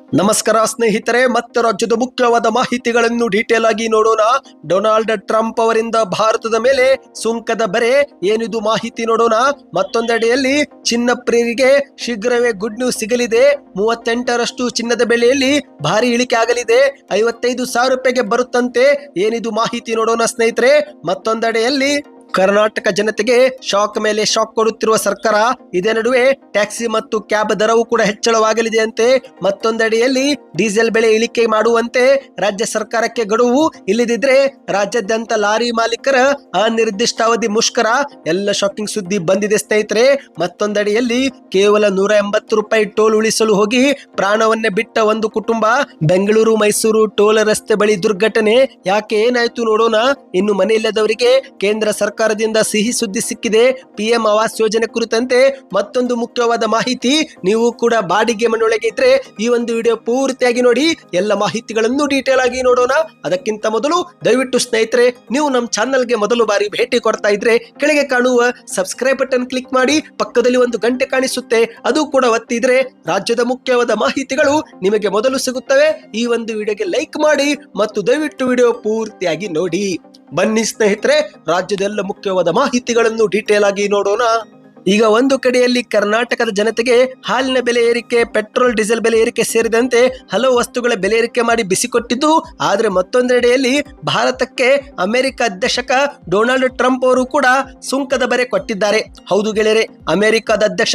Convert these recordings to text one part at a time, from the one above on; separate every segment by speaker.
Speaker 1: ನಮಸ್ಕಾರ ಸ್ನೇಹಿತರೆ, ಮತ್ತೆ ರಾಜ್ಯದ ಮುಖ್ಯವಾದ ಮಾಹಿತಿಗಳನ್ನು ಡೀಟೇಲ್ ಆಗಿ ನೋಡೋಣ. ಡೊನಾಲ್ಡ್ ಟ್ರಂಪ್ ಅವರಿಂದ ಭಾರತದ ಮೇಲೆ ಸುಂಕದ ಬರೆ ಏನಿದು ಮಾಹಿತಿ ನೋಡೋಣ. ಮತ್ತೊಂದೆಡೆಯಲ್ಲಿ ಚಿನ್ನ ಪ್ರಿಯರಿಗೆ ಶೀಘ್ರವೇ ಗುಡ್ ನ್ಯೂಸ್ ಸಿಗಲಿದೆ. 38ರಷ್ಟು ಚಿನ್ನದ ಬೆಲೆಯಲ್ಲಿ ಭಾರಿ ಇಳಿಕೆ ಆಗಲಿದೆ. 55,000 ರೂಪಾಯಿಗೆ ಬರುತ್ತಂತೆ. ಏನಿದು ಮಾಹಿತಿ ನೋಡೋಣ ಸ್ನೇಹಿತರೆ. ಮತ್ತೊಂದೆಡೆಯಲ್ಲಿ ಕರ್ನಾಟಕ ಜನತೆಗೆ ಶಾಕ್ ಮೇಲೆ ಶಾಕ್ ಕೊಡುತ್ತಿರುವ ಸರ್ಕಾರ. ಇದೇ ನಡುವೆ ಟ್ಯಾಕ್ಸಿ ಮತ್ತು ಕ್ಯಾಬ್ ದರವು ಕೂಡ ಹೆಚ್ಚಳವಾಗಲಿದೆ ಅಂತೆ. ಮತ್ತೊಂದೆಡೆಯಲ್ಲಿ ಡೀಸೆಲ್ ಬೆಲೆ ಇಳಿಕೆ ಮಾಡುವಂತೆ ರಾಜ್ಯ ಸರ್ಕಾರಕ್ಕೆ ಗಡುವು. ಇಲ್ಲದಿದ್ರೆ ರಾಜ್ಯಾದ್ಯಂತ ಲಾರಿ ಮಾಲೀಕರ ಅನಿರ್ದಿಷ್ಟಾವಧಿ ಮುಷ್ಕರ. ಎಲ್ಲ ಶಾಕಿಂಗ್ ಸುದ್ದಿ ಬಂದಿದೆ ಸ್ನೇಹಿತರೆ. ಮತ್ತೊಂದೆಡೆಯಲ್ಲಿ ಕೇವಲ 180 ರೂಪಾಯಿ ಟೋಲ್ ಉಳಿಸಲು ಹೋಗಿ ಪ್ರಾಣವನ್ನೇ ಬಿಟ್ಟ ಒಂದು ಕುಟುಂಬ. ಬೆಂಗಳೂರು ಮೈಸೂರು ಟೋಲ್ ರಸ್ತೆ ಬಳಿ ದುರ್ಘಟನೆ. ಯಾಕೆ, ಏನಾಯ್ತು ನೋಡೋಣ. ಇನ್ನು ಮನೆಯಿಲ್ಲದವರಿಗೆ ಕೇಂದ್ರ ಸರ್ಕಾರದಿಂದ ಸಿಹಿ ಸುದ್ದಿ ಸಿಕ್ಕಿದೆ. ಪಿಎಂ ಆವಾಸ್ ಯೋಜನೆ ಕುರಿತಂತೆ ಮತ್ತೊಂದು ಮುಖ್ಯವಾದ ಮಾಹಿತಿ. ನೀವು ಕೂಡ ಬಾಡಿಗೆ ಮನೆಯೊಳಗೆ ಇದ್ರೆ ಈ ಒಂದು ವಿಡಿಯೋ ಪೂರ್ತಿಯಾಗಿ ನೋಡಿ. ಎಲ್ಲ ಮಾಹಿತಿಗಳನ್ನು ಡೀಟೇಲ್ ಆಗಿ ನೋಡೋಣ. ಅದಕ್ಕಿಂತ ಮೊದಲು ದಯವಿಟ್ಟು ಸ್ನೇಹಿತರೆ, ನೀವು ನಮ್ಮ ಚಾನಲ್ಗೆ ಮೊದಲು ಬಾರಿ ಭೇಟಿ ಕೊಡ್ತಾ ಇದ್ರೆ ಕೆಳಗೆ ಕಾಣುವ ಸಬ್ಸ್ಕ್ರೈಬ್ ಬಟನ್ ಕ್ಲಿಕ್ ಮಾಡಿ. ಪಕ್ಕದಲ್ಲಿ ಒಂದು ಗಂಟೆ ಕಾಣಿಸುತ್ತೆ, ಅದು ಕೂಡ ಒತ್ತಿದ್ರೆ ರಾಜ್ಯದ ಮುಖ್ಯವಾದ ಮಾಹಿತಿಗಳು ನಿಮಗೆ ಮೊದಲು ಸಿಗುತ್ತವೆ. ಈ ಒಂದು ವಿಡಿಯೋಗೆ ಲೈಕ್ ಮಾಡಿ ಮತ್ತು ದಯವಿಟ್ಟು ವಿಡಿಯೋ ಪೂರ್ತಿಯಾಗಿ ನೋಡಿ. ಬನ್ನಿ ಸ್ನೇಹಿತರೆ, ರಾಜ್ಯದೆಲ್ಲ ಮುಖ್ಯವಾದ ಮಾಹಿತಿಗಳನ್ನು ಡೀಟೇಲ್ ಆಗಿ ನೋಡೋಣ. ಈಗ ಒಂದು ಕಡೆಯಲ್ಲಿ ಕರ್ನಾಟಕದ ಜನತೆಗೆ ಹಾಲಿನ ಬೆಲೆ ಏರಿಕೆ, ಪೆಟ್ರೋಲ್ ಡೀಸೆಲ್ ಬೆಲೆ ಏರಿಕೆ ಸೇರಿದಂತೆ ಹಲವು ವಸ್ತುಗಳ ಬೆಲೆ ಏರಿಕೆ ಮಾಡಿ ಬಿಸಿಕೊಟ್ಟಿದ್ದು. ಆದರೆ ಮತ್ತೊಂದೆಡೆಯಲ್ಲಿ ಭಾರತಕ್ಕೆ ಅಮೆರಿಕ ಅಧ್ಯಕ್ಷ ಡೊನಾಲ್ಡ್ ಟ್ರಂಪ್ ಅವರು ಕೂಡ ಸುಂಕದ ಬರೆ ಕೊಟ್ಟಿದ್ದಾರೆ. ಹೌದು ಗೆಳೆಯರೆ, ಅಮೆರಿಕದ ಅಧ್ಯಕ್ಷ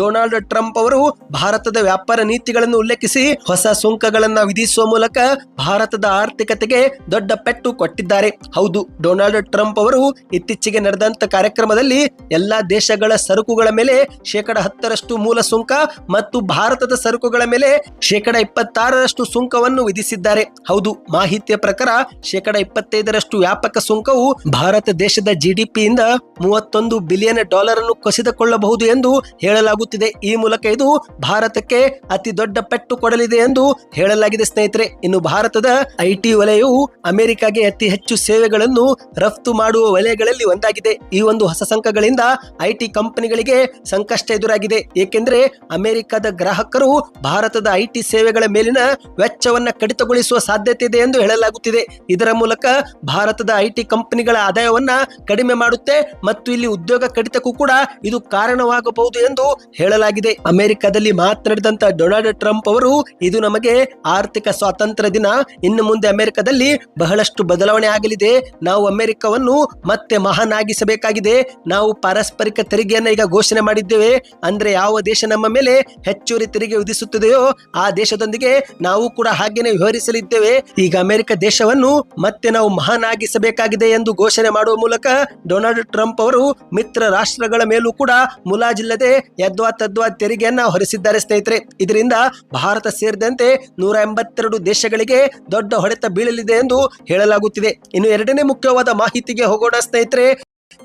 Speaker 1: ಡೊನಾಲ್ಡ್ ಟ್ರಂಪ್ ಅವರು ಭಾರತದ ವ್ಯಾಪಾರ ನೀತಿಗಳನ್ನು ಉಲ್ಲೇಖಿಸಿ ಹೊಸ ಸುಂಕಗಳನ್ನ ವಿಧಿಸುವ ಮೂಲಕ ಭಾರತದ ಆರ್ಥಿಕತೆಗೆ ದೊಡ್ಡ ಪೆಟ್ಟು ಕೊಟ್ಟಿದ್ದಾರೆ. ಹೌದು, ಡೊನಾಲ್ಡ್ ಟ್ರಂಪ್ ಅವರು ಇತ್ತೀಚೆಗೆ ನಡೆದಂತ ಕಾರ್ಯಕ್ರಮದಲ್ಲಿ ಎಲ್ಲಾ ದೇಶಗಳ ಸರಕುಗಳ ಮೇಲೆ 10% ಮೂಲ ಸುಂಕ ಮತ್ತು ಭಾರತದ ಸರಕುಗಳ ಮೇಲೆ 26% ಸುಂಕವನ್ನು ವಿಧಿಸಿದ್ದಾರೆ. ಹೌದು, ಮಾಹಿತಿಯ ಪ್ರಕಾರ 25% ವ್ಯಾಪಕ ಸುಂಕವು ಭಾರತ ದೇಶದ ಜಿಡಿಪಿಯಿಂದ $31 ಬಿಲಿಯನ್ ಅನ್ನು ಕಸಿದುಕೊಳ್ಳಬಹುದು ಎಂದು ಹೇಳಲಾಗುತ್ತಿದೆ. ಈ ಮೂಲಕ ಇದು ಭಾರತಕ್ಕೆ ಅತಿ ದೊಡ್ಡ ಪೆಟ್ಟು ಕೊಡಲಿದೆ ಎಂದು ಹೇಳಲಾಗಿದೆ ಸ್ನೇಹಿತರೆ. ಇನ್ನು ಭಾರತದ ಐಟಿ ವಲಯವು ಅಮೆರಿಕಾಗೆ ಅತಿ ಹೆಚ್ಚು ಸೇವೆಗಳನ್ನು ರಫ್ತು ಮಾಡುವ ವಲಯಗಳಲ್ಲಿ ಒಂದಾಗಿದೆ. ಈ ಒಂದು ಹೊಸ ಸುಂಕಗಳಿಂದ ಐಟಿ ಕಂಪನಿಗಳಿಗೆ ಸಂಕಷ್ಟ ಎದುರಾಗಿದೆ. ಏಕೆಂದರೆ ಅಮೆರಿಕದ ಗ್ರಾಹಕರು ಭಾರತದ ಐಟಿ ಸೇವೆಗಳ ಮೇಲಿನ ವೆಚ್ಚವನ್ನ ಕಡಿತಗೊಳಿಸುವ ಸಾಧ್ಯತೆ ಇದೆ ಎಂದು ಹೇಳಲಾಗುತ್ತಿದೆ. ಇದರ ಮೂಲಕ ಭಾರತದ ಐಟಿ ಕಂಪನಿಗಳ ಆದಾಯವನ್ನ ಕಡಿಮೆ ಮಾಡುತ್ತೆ ಮತ್ತು ಇಲ್ಲಿ ಉದ್ಯೋಗ ಕಡಿತಕ್ಕೂ ಕೂಡ ಇದು ಕಾರಣವಾಗಬಹುದು ಎಂದು ಹೇಳಲಾಗಿದೆ. ಅಮೆರಿಕದಲ್ಲಿ ಮಾತನಾಡಿದಂತ ಡೊನಾಲ್ಡ್ ಟ್ರಂಪ್ ಅವರು, ಇದು ನಮಗೆ ಆರ್ಥಿಕ ಸ್ವಾತಂತ್ರ್ಯ ದಿನ. ಇನ್ನು ಮುಂದೆ ಅಮೆರಿಕದಲ್ಲಿ ಬಹಳಷ್ಟು ಬದಲಾವಣೆ ಆಗಲಿದೆ. ನಾವು ಅಮೆರಿಕವನ್ನು ಮತ್ತೆ ಮಹಾನಾಗಿಸಬೇಕಾಗಿದೆ. ನಾವು ಪಾರಸ್ಪರಿಕ ತೆರಿಗೆಯನ್ನು ಈಗ ಘೋಷಣೆ ಮಾಡಿದ್ದೇವೆ. ಅಂದ್ರೆ ಯಾವ ದೇಶ ನಮ್ಮ ಮೇಲೆ ಹೆಚ್ಚುವರಿ ತೆರಿಗೆ ವಿಧಿಸುತ್ತದೆಯೋ ಆ ದೇಶದೊಂದಿಗೆ ನಾವು ಕೂಡ ಹಾಗೇನೆ ವ್ಯವಹರಿಸಲಿದ್ದೇವೆ. ಈಗ ಅಮೆರಿಕ ದೇಶವನ್ನು ಮತ್ತೆ ನಾವು ಮಹಾನಾಗಿಸಬೇಕಾಗಿದೆ ಎಂದು ಘೋಷಣೆ ಮಾಡುವ ಮೂಲಕ ಡೊನಾಲ್ಡ್ ಟ್ರಂಪ್ ಅವರು ಮಿತ್ರ ರಾಷ್ಟ್ರಗಳ ಮೇಲೂ ಕೂಡ ಮುಲಾಜಿಲ್ಲದೆ ಯದ್ವಾ ತದ್ವಾ ತೆರಿಗೆಯನ್ನ ಹೊರಿಸಿದ್ದಾರೆ ಸ್ನೇಹಿತರೆ. ಇದರಿಂದ ಭಾರತ ಸೇರಿದಂತೆ 182 ದೇಶಗಳಿಗೆ ದೊಡ್ಡ ಹೊಡೆತ ಬೀಳಲಿದೆ ಎಂದು ಹೇಳಲಾಗುತ್ತಿದೆ. ಇನ್ನು ಎರಡನೇ ಮುಖ್ಯವಾದ ಮಾಹಿತಿಗೆ ಹೋಗೋಣ ಸ್ನೇಹಿತರೆ.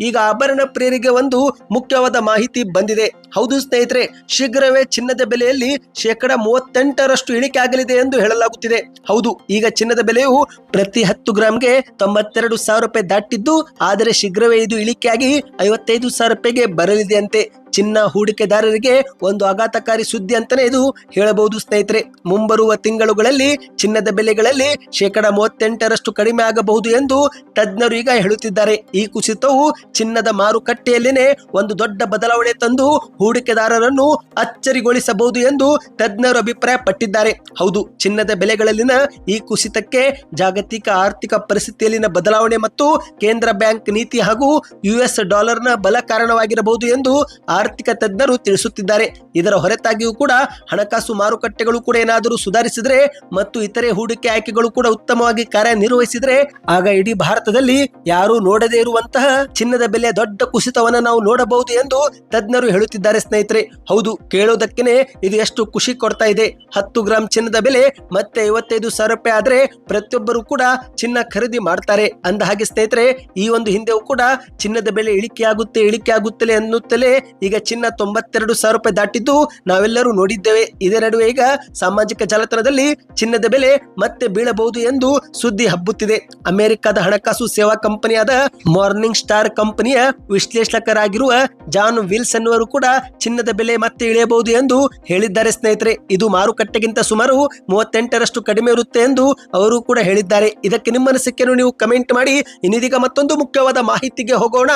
Speaker 1: ಈಗ ಆಭರಣ ಪ್ರಿಯರಿಗೆ ಒಂದು ಮುಖ್ಯವಾದ ಮಾಹಿತಿ ಬಂದಿದೆ. ಹೌದು ಸ್ನೇಹಿತರೆ, ಶೀಘ್ರವೇ ಚಿನ್ನದ ಬೆಲೆಯಲ್ಲಿ 38% ಇಳಿಕೆ ಆಗಲಿದೆ ಎಂದು ಹೇಳಲಾಗುತ್ತಿದೆ. ಹೌದು, ಈಗ ಚಿನ್ನದ ಬೆಲೆಯು ಪ್ರತಿ 10 ಗ್ರಾಮ್ಗೆ 92,000 ರೂಪಾಯಿ ದಾಟಿದ್ದು, ಆದರೆ ಶೀಘ್ರವೇ ಇದು ಇಳಿಕೆಯಾಗಿ 55,000 ರೂಪಾಯಿಗೆ ಬರಲಿದೆ ಅಂತೆ. ಚಿನ್ನ ಹೂಡಿಕೆದಾರರಿಗೆ ಒಂದು ಆಘಾತಕಾರಿ ಸುದ್ದಿ ಅಂತಾನೆ ಇದು ಹೇಳಬಹುದು ಸ್ನೇಹಿತರೆ. ಮುಂಬರುವ ತಿಂಗಳುಗಳಲ್ಲಿ ಚಿನ್ನದ ಬೆಲೆಗಳಲ್ಲಿ 38% ಕಡಿಮೆ ಆಗಬಹುದು ಎಂದು ತಜ್ಞರು ಈಗ ಹೇಳುತ್ತಿದ್ದಾರೆ. ಈ ಕುಸಿತವು ಚಿನ್ನದ ಮಾರುಕಟ್ಟೆಯಲ್ಲೇನೆ ಒಂದು ದೊಡ್ಡ ಬದಲಾವಣೆ ತಂದು ಹೂಡಿಕೆದಾರರನ್ನು ಅಚ್ಚರಿಗೊಳಿಸಬಹುದು ಎಂದು ತಜ್ಞರು ಅಭಿಪ್ರಾಯ ಪಟ್ಟಿದ್ದಾರೆ. ಹೌದು, ಚಿನ್ನದ ಬೆಲೆಗಳಲ್ಲಿನ ಈ ಕುಸಿತಕ್ಕೆ ಜಾಗತಿಕ ಆರ್ಥಿಕ ಪರಿಸ್ಥಿತಿಯಲ್ಲಿನ ಬದಲಾವಣೆ ಮತ್ತು ಕೇಂದ್ರ ಬ್ಯಾಂಕ್ ನೀತಿ ಹಾಗೂ US ಡಾಲರ್ನ ಬಲ ಕಾರಣವಾಗಿರಬಹುದು ಎಂದು ಆರ್ಥಿಕ ತಜ್ಞರು ತಿಳಿಸುತ್ತಿದ್ದಾರೆ. ಇದರ ಹೊರತಾಗಿಯೂ ಕೂಡ ಹಣಕಾಸು ಮಾರುಕಟ್ಟೆಗಳು ಕೂಡ ಏನಾದರೂ ಸುಧಾರಿಸಿದ್ರೆ ಮತ್ತು ಇತರೆ ಹೂಡಿಕೆ ಆಯ್ಕೆಗಳು ಕೂಡ ಉತ್ತಮವಾಗಿ ಕಾರ್ಯನಿರ್ವಹಿಸಿದ್ರೆ ಆಗ ಇಡೀ ಭಾರತದಲ್ಲಿ ಯಾರು ನೋಡದೇ ಇರುವಂತಹ ಚಿನ್ನದ ಬೆಲೆ ದೊಡ್ಡ ಕುಸಿತವನ್ನು ನಾವು ನೋಡಬಹುದು ಎಂದು ತಜ್ಞರು ಹೇಳುತ್ತಿದ್ದಾರೆ ಸ್ನೇಹಿತರೆ. ಹೌದು, ಕೇಳೋದಕ್ಕೇನೆ ಇದು ಎಷ್ಟು ಖುಷಿ ಕೊಡ್ತಾ ಇದೆ. 10 ಗ್ರಾಮ್ ಚಿನ್ನದ ಬೆಲೆ ಮತ್ತೆ 55,000 ರೂಪಾಯಿ ಆದ್ರೆ ಪ್ರತಿಯೊಬ್ಬರು ಕೂಡ ಚಿನ್ನ ಖರೀದಿ ಮಾಡ್ತಾರೆ. ಅಂದ ಹಾಗೆ ಸ್ನೇಹಿತರೆ, ಈ ಒಂದು ಹಿಂದೆಯೂ ಕೂಡ ಚಿನ್ನದ ಬೆಲೆ ಇಳಿಕೆ ಆಗುತ್ತಲೇ ಅನ್ನುತ್ತಲೇ ಈಗ ಚಿನ್ನ 92,000 ರೂಪಾಯಿ ದಾಟಿದ್ದು ನಾವೆಲ್ಲರೂ ನೋಡಿದ್ದೇವೆ. ಇದೇ ನಡುವೆ ಈಗ ಸಾಮಾಜಿಕ ಜಾಲತಾಣದಲ್ಲಿ ಚಿನ್ನದ ಬೆಲೆ ಮತ್ತೆ ಬೀಳಬಹುದು ಎಂದು ಸುದ್ದಿ ಹಬ್ಬುತ್ತಿದೆ. ಅಮೆರಿಕದ ಹಣಕಾಸು ಸೇವಾ ಕಂಪನಿಯಾದ ಮಾರ್ನಿಂಗ್ ಸ್ಟಾರ್ ಕಂಪನಿಯ ವಿಶ್ಲೇಷಕರಾಗಿರುವ ಜಾನ್ ವಿಲ್ಸನ್ ಅವರು ಕೂಡ ಚಿನ್ನದ ಬೆಲೆ ಮತ್ತೆ ಇಳಿಯಬಹುದು ಎಂದು ಹೇಳಿದ್ದಾರೆ ಸ್ನೇಹಿತರೆ. ಇದು ಮಾರುಕಟ್ಟೆಗಿಂತ ಸುಮಾರು 38% ಕಡಿಮೆ ಇರುತ್ತೆ ಎಂದು ಅವರು ಕೂಡ ಹೇಳಿದ್ದಾರೆ. ಇದಕ್ಕೆ ನಿಮ್ಮ ಅನಿಸಿಕೆಯನ್ನು ನೀವು ಕಮೆಂಟ್ ಮಾಡಿ. ಇನ್ನಿದೀಗ ಮತ್ತೊಂದು ಮುಖ್ಯವಾದ ಮಾಹಿತಿಗೆ ಹೋಗೋಣ.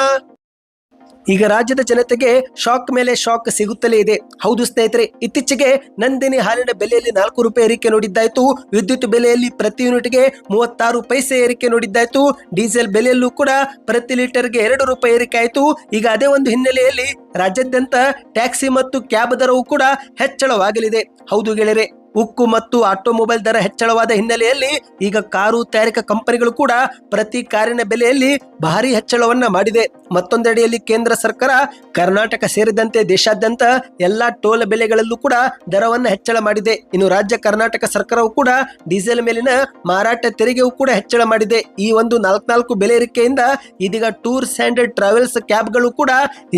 Speaker 1: ಈಗ ರಾಜ್ಯದ ಜನತೆಗೆ ಶಾಕ್ ಮೇಲೆ ಶಾಕ್ ಸಿಗುತ್ತಲೇ ಇದೆ. ಹೌದು ಸ್ನೇಹಿತರೆ, ಇತ್ತೀಚೆಗೆ ನಂದಿನಿ ಹಾಲಿನ ಬೆಲೆಯಲ್ಲಿ 4 ರೂಪಾಯಿ ಏರಿಕೆ ನೋಡಿದ್ದಾಯ್ತು. ವಿದ್ಯುತ್ ಬೆಲೆಯಲ್ಲಿ ಪ್ರತಿ ಯೂನಿಟ್ಗೆ 36 ಪೈಸೆ ಏರಿಕೆ ನೋಡಿದ್ದಾಯ್ತು. ಡೀಸೆಲ್ ಬೆಲೆಯಲ್ಲೂ ಕೂಡ ಪ್ರತಿ ಲೀಟರ್ಗೆ 2 ರೂಪಾಯಿ ಏರಿಕೆ ಆಯಿತು. ಈಗ ಅದೇ ಒಂದು ಹಿನ್ನೆಲೆಯಲ್ಲಿ ರಾಜ್ಯಾದ್ಯಂತ ಟ್ಯಾಕ್ಸಿ ಮತ್ತು ಕ್ಯಾಬ್ ದರವು ಕೂಡ ಹೆಚ್ಚಳವಾಗಲಿದೆ. ಹೌದು ಗೆಳೆಯರೆ, ಉಕ್ಕು ಮತ್ತು ಆಟೋಮೊಬೈಲ್ ದರ ಹೆಚ್ಚಳವಾದ ಹಿನ್ನೆಲೆಯಲ್ಲಿ ಈಗ ಕಾರು ತಯಾರಿಕಾ ಕಂಪನಿಗಳು ಕೂಡ ಪ್ರತಿ ಕಾರಿನ ಬೆಲೆಯಲ್ಲಿ ಭಾರಿ ಹೆಚ್ಚಳವನ್ನ ಮಾಡಿದೆ. ಮತ್ತೊಂದೆಡೆಯಲ್ಲಿ ಕೇಂದ್ರ ಸರ್ಕಾರ ಕರ್ನಾಟಕ ಸೇರಿದಂತೆ ದೇಶಾದ್ಯಂತ ಎಲ್ಲಾ ಟೋಲ್ ಬೆಲೆಗಳಲ್ಲೂ ಕೂಡ ದರವನ್ನು ಹೆಚ್ಚಳ ಮಾಡಿದೆ. ಇನ್ನು ರಾಜ್ಯ ಕರ್ನಾಟಕ ಸರ್ಕಾರವು ಕೂಡ ಡೀಸೆಲ್ ಮೇಲಿನ ಮಾರಾಟ ತೆರಿಗೆಯೂ ಕೂಡ ಹೆಚ್ಚಳ ಮಾಡಿದೆ. ಈ ಒಂದು 4 ಬೆಲೆ ಏರಿಕೆಯಿಂದ ಇದೀಗ ಟೂರ್ಸ್ ಅಂಡ್ ಟ್ರಾವೆಲ್ಸ್ ಕ್ಯಾಬ್ಗಳು ಕೂಡ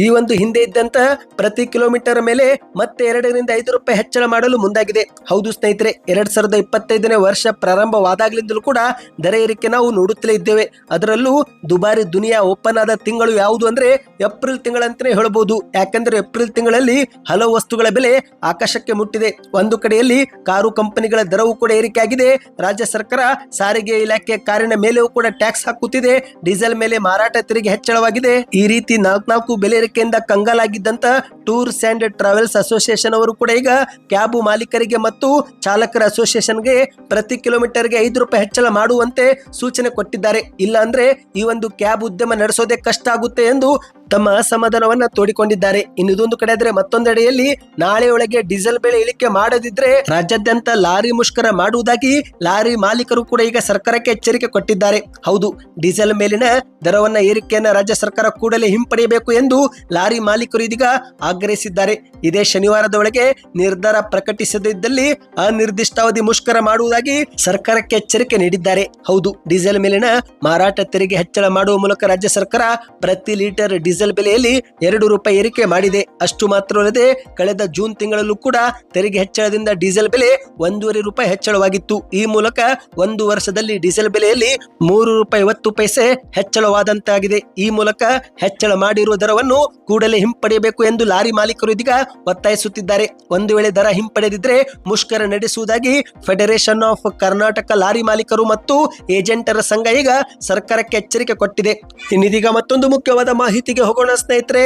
Speaker 1: ಈ ಒಂದು ಹಿಂದೆ ಇದ್ದಂತ ಪ್ರತಿ ಕಿಲೋಮೀಟರ್ ಮೇಲೆ ಮತ್ತೆ 2 ರಿಂದ 5 ರೂಪಾಯಿ ಹೆಚ್ಚಳ ಮಾಡಲು ಮುಂದಾಗಿದೆ. ಹೌದು ಸ್ನೇಹಿತರೆ, 2025ನೇ ವರ್ಷ ಪ್ರಾರಂಭವಾದಾಗಲಿಂದಲೂ ಕೂಡ ದರ ಏರಿಕೆ ನಾವು ನೋಡುತ್ತಲೇ ಇದ್ದೇವೆ. ಅದರಲ್ಲೂ ದುಬಾರಿ ದುನಿಯಾ ಓಪನ್ ಆದ ತಿಂಗಳು ಯಾವುದು ಅಂದ್ರೆ ಏಪ್ರಿಲ್ ತಿಂಗಳಂತಾನೆ ಹೇಳಬಹುದು. ಯಾಕಂದ್ರೆ ಏಪ್ರಿಲ್ ತಿಂಗಳಲ್ಲಿ ಹಲವು ವಸ್ತುಗಳ ಬೆಲೆ ಆಕಾಶಕ್ಕೆ ಮುಟ್ಟಿದೆ. ಒಂದು ಕಡೆಯಲ್ಲಿ ಕಾರು ಕಂಪನಿಗಳ ದರವು ಕೂಡ ಏರಿಕೆ ಆಗಿದೆ. ರಾಜ್ಯ ಸರ್ಕಾರ ಸಾರಿಗೆ ಇಲಾಖೆ ಕಾರಿನ ಮೇಲೆಯೂ ಕೂಡ ಟ್ಯಾಕ್ಸ್ ಹಾಕುತ್ತಿದೆ. ಡೀಸೆಲ್ ಮೇಲೆ ಮಾರಾಟ ತೆರಿಗೆ ಹೆಚ್ಚಳವಾಗಿದೆ. ಈ ರೀತಿ 4 ಬೆಲೆ ಏರಿಕೆಯಿಂದ ಕಂಗಾಲಾಗಿದ್ದಂತ ಟೂರ್ಸ್ ಅಂಡ್ ಟ್ರಾವೆಲ್ಸ್ ಅಸೋಸಿಯೇಷನ್ ಅವರು ಕೂಡ ಈಗ ಕ್ಯಾಬ್ ಮಾಲೀಕರಿಗೆ ಮತ್ತು ಚಾಲಕರ ಅಸೋಸಿಯೇಷನ್ಗೆ ಪ್ರತಿ ಕಿಲೋಮೀಟರ್ಗೆ 5 ರೂಪಾಯಿ ಹೆಚ್ಚಳ ಮಾಡುವಂತೆ ಸೂಚನೆ ಕೊಟ್ಟಿದ್ದಾರೆ. ಇಲ್ಲ ಅಂದ್ರೆ ಈ ಒಂದು ಕ್ಯಾಬ್ ಉದ್ಯಮ ನಡೆಸೋದೇ ಕಷ್ಟ ಆಗುತ್ತೆ ಎಂದು ತಮ್ಮ ಅಸಮಾಧಾನವನ್ನ ತೋಡಿಕೊಂಡಿದ್ದಾರೆ. ಇನ್ನೊಂದು ಕಡೆ ಆದ್ರೆ ಮತ್ತೊಂದೆಡೆಯಲ್ಲಿ ನಾಳೆಯೊಳಗೆ ಡೀಸೆಲ್ ಬೆಲೆ ಇಳಿಕೆ ಮಾಡದಿದ್ರೆ ರಾಜ್ಯಾದ್ಯಂತ ಲಾರಿ ಮುಷ್ಕರ ಮಾಡುವುದಾಗಿ ಲಾರಿ ಮಾಲೀಕರು ಕೂಡ ಈಗ ಸರ್ಕಾರಕ್ಕೆ ಎಚ್ಚರಿಕೆ ಕೊಟ್ಟಿದ್ದಾರೆ. ಹೌದು, ಡೀಸೆಲ್ ಮೇಲಿನ ದರವನ್ನ ಏರಿಕೆಯನ್ನ ರಾಜ್ಯ ಸರ್ಕಾರ ಕೂಡಲೇ ಹಿಂಪಡೆಯಬೇಕು ಎಂದು ಲಾರಿ ಮಾಲೀಕರು ಇದೀಗ ಆಗ್ರಹಿಸಿದ್ದಾರೆ. ಇದೇ ಶನಿವಾರದ ಒಳಗೆ ನಿರ್ಧಾರ ಪ್ರಕಟಿಸದಿದ್ದಲ್ಲಿ ಅನಿರ್ದಿಷ್ಟಾವಧಿ ಮುಷ್ಕರ ಮಾಡುವುದಾಗಿ ಸರ್ಕಾರಕ್ಕೆ ಎಚ್ಚರಿಕೆ ನೀಡಿದ್ದಾರೆ. ಹೌದು, ಡೀಸೆಲ್ ಮೇಲಿನ ಮಾರಾಟ ತೆರಿಗೆ ಹೆಚ್ಚಳ ಮಾಡುವ ಮೂಲಕ ರಾಜ್ಯ ಸರ್ಕಾರ ಪ್ರತಿ ಲೀಟರ್ ಡೀಸೆಲ್ ಬೆಲೆಯಲ್ಲಿ 2 ರೂಪಾಯಿ ಏರಿಕೆ ಮಾಡಿದೆ. ಅಷ್ಟು ಮಾತ್ರವಲ್ಲದೆ ಕಳೆದ ಜೂನ್ ತಿಂಗಳಲ್ಲೂ ಕೂಡ ತೆರಿಗೆ ಹೆಚ್ಚಳದಿಂದ ಡೀಸೆಲ್ ಬೆಲೆ 1.5 ರೂಪಾಯಿ ಹೆಚ್ಚಳವಾಗಿತ್ತು. ಈ ಮೂಲಕ ಒಂದು ವರ್ಷದಲ್ಲಿ ಡೀಸೆಲ್ ಬೆಲೆಯಲ್ಲಿ 3 ರೂಪಾಯಿ 50 ಪೈಸೆ ಹೆಚ್ಚಳವಾದಂತಾಗಿದೆ. ಈ ಮೂಲಕ ಹೆಚ್ಚಳ ಮಾಡಿರುವ ದರವನ್ನು ಕೂಡಲೇ ಹಿಂಪಡೆಯಬೇಕು ಎಂದು ಲಾರಿ ಮಾಲೀಕರು ಇದೀಗ ಒತ್ತಾಯಿಸುತ್ತಿದ್ದಾರೆ. ಒಂದು ವೇಳೆ ದರ ಹಿಂಪಡೆದಿದ್ರೆ ಮುಷ್ಕರ ನಡೆಸುವುದಾಗಿ ಫೆಡರೇಷನ್ ಆಫ್ ಕರ್ನಾಟಕ ಲಾರಿ ಮಾಲೀಕರು ಮತ್ತು ಏಜೆಂಟರ ಸಂಘ ಈಗ ಸರ್ಕಾರಕ್ಕೆ ಎಚ್ಚರಿಕೆ ಕೊಟ್ಟಿದೆ. ಇನ್ನಿದೀಗ ಮತ್ತೊಂದು ಮುಖ್ಯವಾದ ಮಾಹಿತಿಗೆ ಹೋಗೋಣ ಸ್ನೇಹಿತರೆ.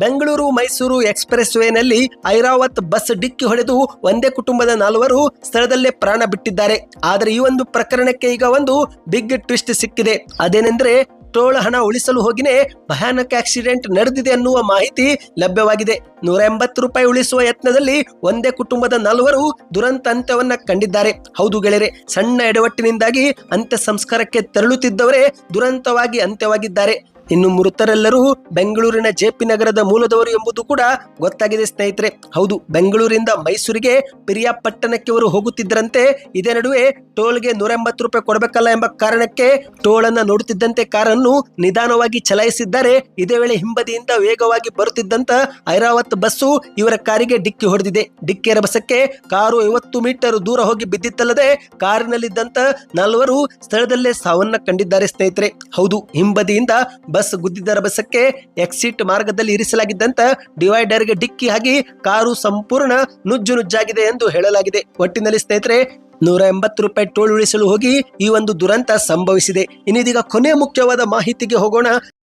Speaker 1: ಬೆಂಗಳೂರು ಮೈಸೂರು ಎಕ್ಸ್ಪ್ರೆಸ್ ವೇನಲ್ಲಿ ಐರಾವತ್ ಬಸ್ ಡಿಕ್ಕಿ ಹೊಡೆದು ಒಂದೇ ಕುಟುಂಬದ 4 ಸ್ಥಳದಲ್ಲೇ ಪ್ರಾಣ ಬಿಟ್ಟಿದ್ದಾರೆ. ಆದರೆ ಈ ಒಂದು ಪ್ರಕರಣಕ್ಕೆ ಈಗ ಒಂದು ಬಿಗ್ ಟ್ವಿಸ್ಟ್ ಸಿಕ್ಕಿದೆ. ಅದೇನೆಂದ್ರೆ ಟೋಲ್ ಹಣ ಉಳಿಸಲು ಹೋಗಿನೇ ಭಯಾನಕ ಆಕ್ಸಿಡೆಂಟ್ ನಡೆದಿದೆ ಅನ್ನುವ ಮಾಹಿತಿ ಲಭ್ಯವಾಗಿದೆ. 180 ರೂಪಾಯಿ ಉಳಿಸುವ ಯತ್ನದಲ್ಲಿ ಒಂದೇ ಕುಟುಂಬದ 4 ದುರಂತ ಅಂತ್ಯವನ್ನ ಕಂಡಿದ್ದಾರೆ. ಹೌದು ಗೆಳೆಯರೆ, ಸಣ್ಣ ಎಡವಟ್ಟಿನಿಂದಾಗಿ ಅಂತ್ಯ ಸಂಸ್ಕಾರಕ್ಕೆ ತೆರಳುತ್ತಿದ್ದವರೇ ದುರಂತವಾಗಿ ಅಂತ್ಯವಾಗಿದ್ದಾರೆ. ಇನ್ನು ಮೃತರೆಲ್ಲರೂ ಬೆಂಗಳೂರಿನ ಜೆಪಿ ನಗರದ ಮೂಲದವರು ಎಂಬುದು ಕೂಡ ಗೊತ್ತಾಗಿದೆ ಸ್ನೇಹಿತರೆ. ಹೌದು, ಬೆಂಗಳೂರಿಂದ ಮೈಸೂರಿಗೆ ಪಿರಿಯಾಪಟ್ಟಣಕ್ಕೆ ಅವರು ಹೋಗುತ್ತಿದ್ದರಂತೆ. ಇದೇ ನಡುವೆ ಟೋಲ್ಗೆ 180 ರೂಪಾಯಿ ಕೊಡಬೇಕಲ್ಲ ಎಂಬ ಕಾರಣಕ್ಕೆ ಟೋಲ್ ಅನ್ನ ನೋಡುತ್ತಿದ್ದಂತೆ ಕಾರನ್ನು ನಿಧಾನವಾಗಿ ಚಲಾಯಿಸಿದ್ದಾರೆ. ಇದೇ ವೇಳೆ ಹಿಂಬದಿಯಿಂದ ವೇಗವಾಗಿ ಬರುತ್ತಿದ್ದಂತ ಐರಾವತ್ ಬಸ್ಸು ಇವರ ಕಾರಿಗೆ ಡಿಕ್ಕಿ ಹೊಡೆದಿದೆ. ಡಿಕ್ಕಿಯ ರಭಸಕ್ಕೆ ಕಾರು 50 ಮೀಟರ್ ದೂರ ಹೋಗಿ ಬಿದ್ದಿತ್ತಲ್ಲದೆ ಕಾರಿನಲ್ಲಿದ್ದಂತ 4 ಸ್ಥಳದಲ್ಲೇ ಸಾವನ್ನ ಕಂಡಿದ್ದಾರೆ ಸ್ನೇಹಿತರೆ. ಹೌದು, ಹಿಂಬದಿಯಿಂದ ಬಸ್ ಗುದ್ದಿದ ರಭಸಕ್ಕೆ ಎಕ್ಸಿಟ್ ಮಾರ್ಗದಲ್ಲಿ ಇರಿಸಲಾಗಿದ್ದಂತ ಡಿವೈಡರ್ಗೆ ಡಿಕ್ಕಿ ಆಗಿ ಕಾರು ಸಂಪೂರ್ಣ ನುಜ್ಜಾಗಿದೆ ಎಂದು ಹೇಳಲಾಗಿದೆ. ಒಟ್ಟಿನಲ್ಲಿ ಸ್ನೇಹಿತರೆ 180 ರೂಪಾಯಿ ಟೋಲ್ ಉಳಿಸಲು ಹೋಗಿ ಈ ಒಂದು ದುರಂತ ಸಂಭವಿಸಿದೆ. ಇನ್ನಿದೀಗ ಕೊನೆಯ ಮುಖ್ಯವಾದ ಮಾಹಿತಿಗೆ ಹೋಗೋಣ.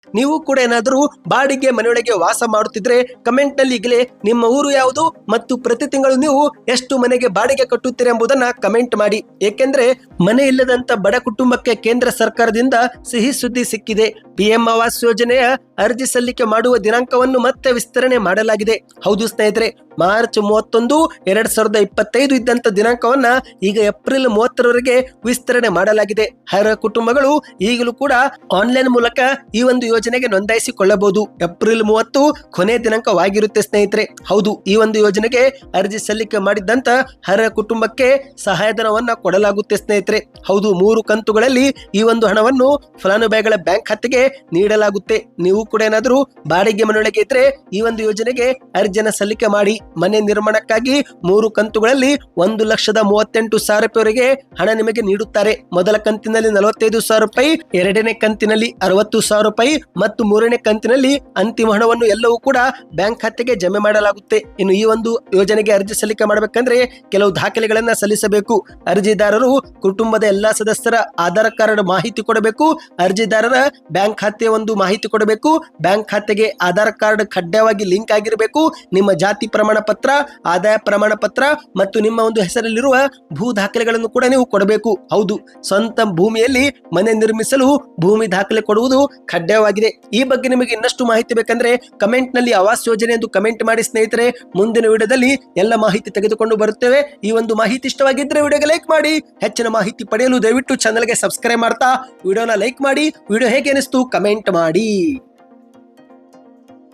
Speaker 1: ನೀವು ಕೂಡ ಏನಾದರೂ ಬಾಡಿಗೆ ಮನೆಯೊಳಗೆ ವಾಸ ಮಾಡುತ್ತಿದ್ರೆ ಕಮೆಂಟ್ ನಲ್ಲಿ ಈಗಲೇ ನಿಮ್ಮ ಊರು ಯಾವುದು ಮತ್ತು ಪ್ರತಿ ತಿಂಗಳು ನೀವು ಎಷ್ಟು ಮನೆಗೆ ಬಾಡಿಗೆ ಕಟ್ಟುತ್ತೀರಿ ಎಂಬುದನ್ನ ಕಮೆಂಟ್ ಮಾಡಿ. ಏಕೆಂದ್ರೆ ಮನೆ ಇಲ್ಲದಂತ ಬಡ ಕುಟುಂಬಕ್ಕೆ ಕೇಂದ್ರ ಸರ್ಕಾರದಿಂದ ಸಿಹಿ ಸುದ್ದಿ ಸಿಕ್ಕಿದೆ. PM ಆವಾಸ್ ಯೋಜನೆಯ ಅರ್ಜಿ ಸಲ್ಲಿಕೆ ಮಾಡುವ ದಿನಾಂಕವನ್ನು ಮತ್ತೆ ವಿಸ್ತರಣೆ ಮಾಡಲಾಗಿದೆ. ಹೌದು ಸ್ನೇಹಿತರೆ, ಮಾರ್ಚ್ 31, 2025 ಇದ್ದಂತ ದಿನಾಂಕವನ್ನ ಈಗ ಏಪ್ರಿಲ್ 30ರವರೆಗೆ ವಿಸ್ತರಣೆ ಮಾಡಲಾಗಿದೆ. ಅರ್ಹ ಕುಟುಂಬಗಳು ಈಗಲೂ ಕೂಡ ಆನ್ಲೈನ್ ಮೂಲಕ ಈ ಒಂದು ಯೋಜನೆಗೆ ನೋಂದಾಯಿಸಿಕೊಳ್ಳಬಹುದು. ಏಪ್ರಿಲ್ 30 ಕೊನೆ ದಿನಾಂಕವಾಗಿರುತ್ತೆ ಸ್ನೇಹಿತರೆ. ಹೌದು, ಈ ಒಂದು ಯೋಜನೆಗೆ ಅರ್ಜಿ ಸಲ್ಲಿಕೆ ಮಾಡಿದ್ದಂತ ಅರ್ಹ ಕುಟುಂಬಕ್ಕೆ ಸಹಾಯಧನವನ್ನ ಕೊಡಲಾಗುತ್ತೆ ಸ್ನೇಹಿತರೆ. ಹೌದು, 3 ಕಂತುಗಳಲ್ಲಿ ಈ ಒಂದು ಹಣವನ್ನು ಫಲಾನುಭವಿಗಳ ಬ್ಯಾಂಕ್ ಖಾತೆಗೆ ನೀಡಲಾಗುತ್ತೆ. ನೀವು ಕೂಡ ಏನಾದರೂ ಬಾಡಿಗೆ ಮನೆಯೊಳಗೆ ಇದ್ರೆ ಈ ಒಂದು ಯೋಜನೆಗೆ ಅರ್ಜಿಯನ್ನು ಸಲ್ಲಿಕೆ ಮಾಡಿ. ಮನೆ ನಿರ್ಮಾಣಕ್ಕಾಗಿ 3 ಕಂತುಗಳಲ್ಲಿ 1,38,000 ರೂಪಾಯಿವರೆಗೆ ಹಣ ನಿಮಗೆ ನೀಡುತ್ತಾರೆ. ಮೊದಲ ಕಂತಿನಲ್ಲಿ 45,000 ರೂಪಾಯಿ, ಎರಡನೇ ಕಂತಿನಲ್ಲಿ 60,000 ರೂಪಾಯಿ ಮತ್ತು ಮೂರನೇ ಕಂತಿನಲ್ಲಿ ಅಂತಿಮ ಹಣವನ್ನು ಎಲ್ಲವೂ ಕೂಡ ಬ್ಯಾಂಕ್ ಖಾತೆಗೆ ಜಮೆ ಮಾಡಲಾಗುತ್ತೆ. ಇನ್ನು ಈ ಒಂದು ಯೋಜನೆಗೆ ಅರ್ಜಿ ಸಲ್ಲಿಕೆ ಮಾಡಬೇಕಂದ್ರೆ ಕೆಲವು ದಾಖಲೆಗಳನ್ನ ಸಲ್ಲಿಸಬೇಕು. ಅರ್ಜಿದಾರರು ಕುಟುಂಬದ ಎಲ್ಲಾ ಸದಸ್ಯರ ಆಧಾರ್ ಕಾರ್ಡ್ ಮಾಹಿತಿ ಕೊಡಬೇಕು. ಅರ್ಜಿದಾರರ ಬ್ಯಾಂಕ್ ಖಾತೆಯ ಒಂದು ಮಾಹಿತಿ ಕೊಡಬೇಕು. ಬ್ಯಾಂಕ್ ಖಾತೆಗೆ ಆಧಾರ್ ಕಾರ್ಡ್ ಕಡ್ಡಾಯವಾಗಿ ಲಿಂಕ್ ಆಗಿರಬೇಕು. ನಿಮ್ಮ ಜಾತಿ ಪ್ರಮಾಣ ಪತ್ರ, ಆದಾಯ ಪ್ರಮಾಣ ಪತ್ರ ಮತ್ತು ನಿಮ್ಮ ಒಂದು ಹೆಸರಲ್ಲಿರುವ ಭೂ ದಾಖಲೆಗಳನ್ನು ಕೂಡ ನೀವು ಕೊಡಬೇಕು. ಹೌದು, ಸ್ವಂತ ಭೂಮಿಯಲ್ಲಿ ಮನೆ ನಿರ್ಮಿಸಲು ಭೂಮಿ ದಾಖಲೆ ಕೊಡುವುದು ಕಡ್ಡಾಯವಾಗಿದೆ. ಈ ಬಗ್ಗೆ ನಿಮಗೆ ಇನ್ನಷ್ಟು ಮಾಹಿತಿ ಬೇಕಂದ್ರೆ ಕಮೆಂಟ್ ನಲ್ಲಿ ಆವಾಸ್ ಯೋಜನೆ ಎಂದು ಕಮೆಂಟ್ ಮಾಡಿ ಸ್ನೇಹಿತರೆ. ಮುಂದಿನ ವಿಡಿಯೋದಲ್ಲಿ ಎಲ್ಲ ಮಾಹಿತಿ ತೆಗೆದುಕೊಂಡು ಬರುತ್ತೇವೆ. ಈ ಒಂದು ಮಾಹಿತಿ ಇಷ್ಟವಾಗಿದ್ರೆ ವಿಡಿಯೋಗೆ ಲೈಕ್ ಮಾಡಿ. ಹೆಚ್ಚಿನ ಮಾಹಿತಿ ಪಡೆಯಲು ದಯವಿಟ್ಟು ಚಾನಲ್ಗೆ ಸಬ್ಸ್ಕ್ರೈಬ್ ಮಾಡ್ತಾ ವಿಡಿಯೋನ ಲೈಕ್ ಮಾಡಿ. ವಿಡಿಯೋ ಹೇಗೆ ಅನಿಸ್ತು ಕಮೆಂಟ್ ಮಾಡಿ.